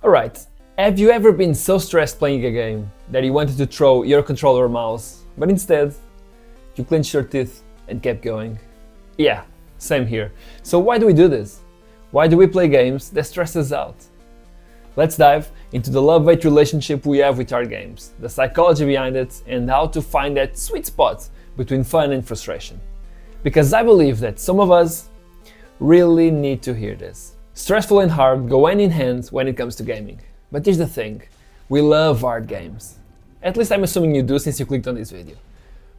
Alright, have you ever been so stressed playing a game that you wanted to throw your controller or mouse, but instead you clenched your teeth and kept going? Yeah, same here. So why do we do this? Why do we play games that stress us out? Let's dive into the love-hate relationship we have with our games, the psychology behind it, and how to find that sweet spot between fun and frustration. Because I believe that some of us really need to hear this. Stressful and hard go hand in hand when it comes to gaming. But here's the thing, we love hard games. At least I'm assuming you do since you clicked on this video.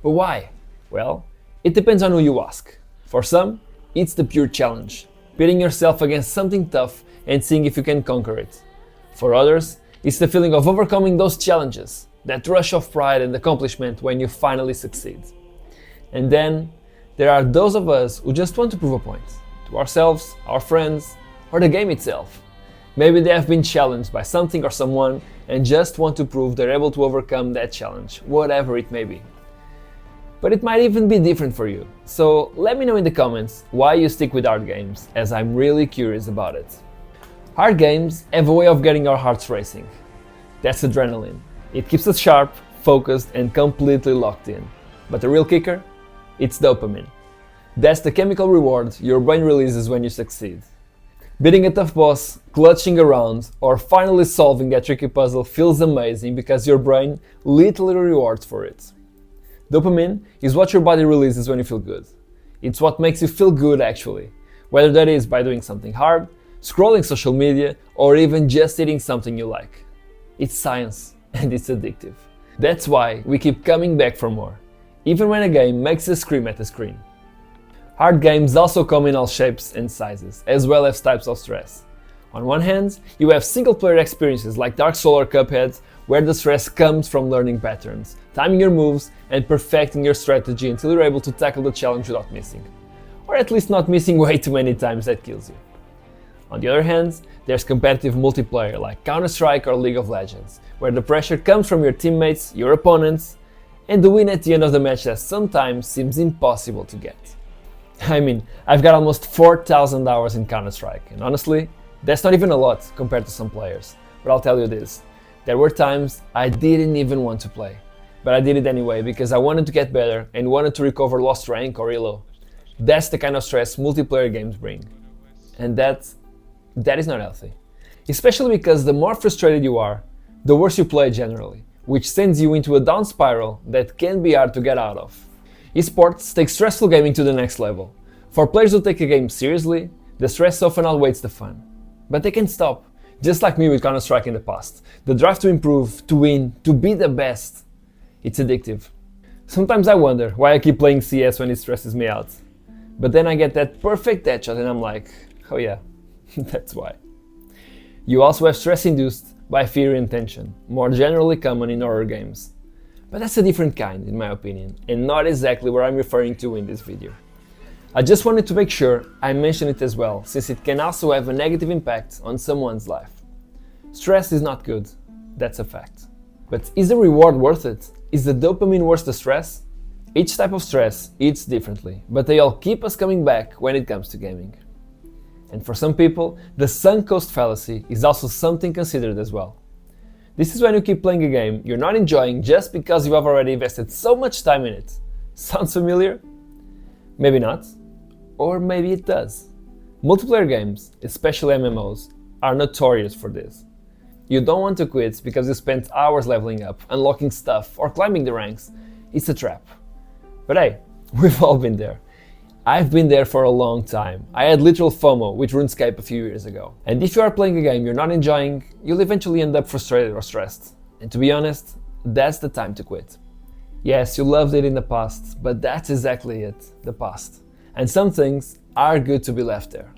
But why? Well, it depends on who you ask. For some, it's the pure challenge, pitting yourself against something tough and seeing if you can conquer it. For others, it's the feeling of overcoming those challenges, that rush of pride and accomplishment when you finally succeed. And then, there are those of us who just want to prove a point, to ourselves, our friends, or the game itself. Maybe they have been challenged by something or someone and just want to prove they're able to overcome that challenge, whatever it may be. But it might even be different for you, so let me know in the comments why you stick with hard games, as I'm really curious about it. Hard games have a way of getting our hearts racing. That's adrenaline. It keeps us sharp, focused, and completely locked in. But the real kicker? It's dopamine. That's the chemical reward your brain releases when you succeed. Beating a tough boss, clutching around, or finally solving that tricky puzzle feels amazing because your brain literally rewards for it. Dopamine is what your body releases when you feel good. It's what makes you feel good actually, whether that is by doing something hard, scrolling social media, or even just eating something you like. It's science and it's addictive. That's why we keep coming back for more, even when a game makes us scream at the screen. Hard games also come in all shapes and sizes, as well as types of stress. On one hand, you have single-player experiences like Dark Souls or Cuphead, where the stress comes from learning patterns, timing your moves, and perfecting your strategy until you're able to tackle the challenge without missing. Or at least not missing way too many times that kills you. On the other hand, there's competitive multiplayer like Counter-Strike or League of Legends, where the pressure comes from your teammates, your opponents, and the win at the end of the match that sometimes seems impossible to get. I mean, I've got almost 4,000 hours in Counter-Strike, and honestly, that's not even a lot compared to some players. But I'll tell you this, there were times I didn't even want to play. But I did it anyway because I wanted to get better and wanted to recover lost rank or elo. That's the kind of stress multiplayer games bring. And that is not healthy. Especially because the more frustrated you are, the worse you play generally, which sends you into a down spiral that can be hard to get out of. Esports takes stressful gaming to the next level. For players who take a game seriously, the stress often outweighs the fun. But they can stop, just like me with Counter-Strike in the past. The drive to improve, to win, to be the best. It's addictive. Sometimes I wonder why I keep playing CS when it stresses me out. But then I get that perfect headshot and I'm like, oh yeah, that's why. You also have stress induced by fear and tension, more generally common in horror games. But that's a different kind, in my opinion, and not exactly what I'm referring to in this video. I just wanted to make sure I mention it as well, since it can also have a negative impact on someone's life. Stress is not good, that's a fact. But is the reward worth it? Is the dopamine worth the stress? Each type of stress eats differently, but they all keep us coming back when it comes to gaming. And for some people, the sunk cost fallacy is also something considered as well. This is when you keep playing a game you're not enjoying just because you have already invested so much time in it. Sounds familiar? Maybe not. Or maybe it does. Multiplayer games, especially MMOs, are notorious for this. You don't want to quit because you spent hours leveling up, unlocking stuff, or climbing the ranks. It's a trap. But hey, we've all been there. I've been there for a long time. I had literal FOMO with RuneScape a few years ago. And if you are playing a game you're not enjoying, you'll eventually end up frustrated or stressed. And to be honest, that's the time to quit. Yes, you loved it in the past, but that's exactly it, the past. And some things are good to be left there.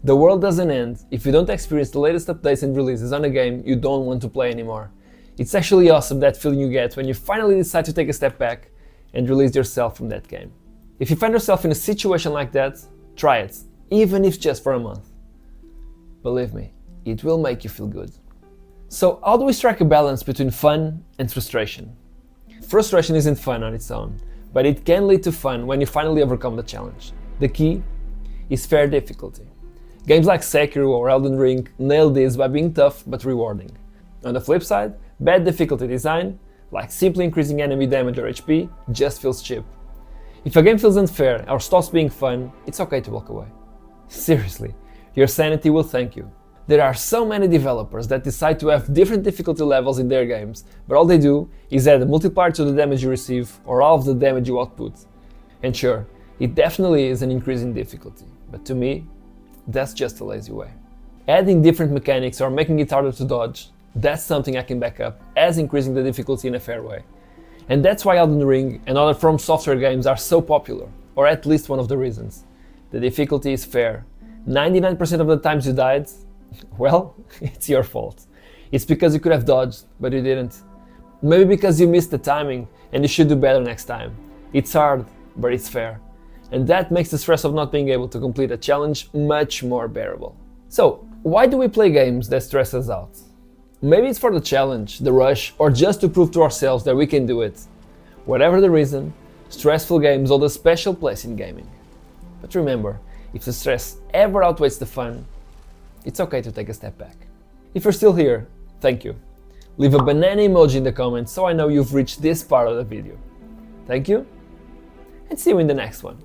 The world doesn't end if you don't experience the latest updates and releases on a game you don't want to play anymore. It's actually awesome that feeling you get when you finally decide to take a step back and release yourself from that game. If you find yourself in a situation like that, try it, even if just for a month. Believe me, it will make you feel good. So how do we strike a balance between fun and frustration? Frustration isn't fun on its own, but it can lead to fun when you finally overcome the challenge. The key is fair difficulty. Games like Sekiro or Elden Ring nail this by being tough but rewarding. On the flip side, bad difficulty design, like simply increasing enemy damage or HP, just feels cheap. If a game feels unfair or stops being fun, it's okay to walk away. Seriously, your sanity will thank you. There are so many developers that decide to have different difficulty levels in their games, but all they do is add a multiplier to the damage you receive or half the damage you output. And sure, it definitely is an increase in difficulty, but to me, that's just a lazy way. Adding different mechanics or making it harder to dodge, that's something I can back up as increasing the difficulty in a fair way. And that's why Elden Ring and other From Software games are so popular, or at least one of the reasons. The difficulty is fair. 99% of the times you died, well, it's your fault. It's because you could have dodged, but you didn't. Maybe because you missed the timing and you should do better next time. It's hard, but it's fair. And that makes the stress of not being able to complete a challenge much more bearable. So, why do we play games that stress us out? Maybe it's for the challenge, the rush, or just to prove to ourselves that we can do it. Whatever the reason, stressful games hold a special place in gaming. But remember, if the stress ever outweighs the fun, it's okay to take a step back. If you're still here, thank you. Leave a banana emoji in the comments so I know you've reached this part of the video. Thank you, and see you in the next one.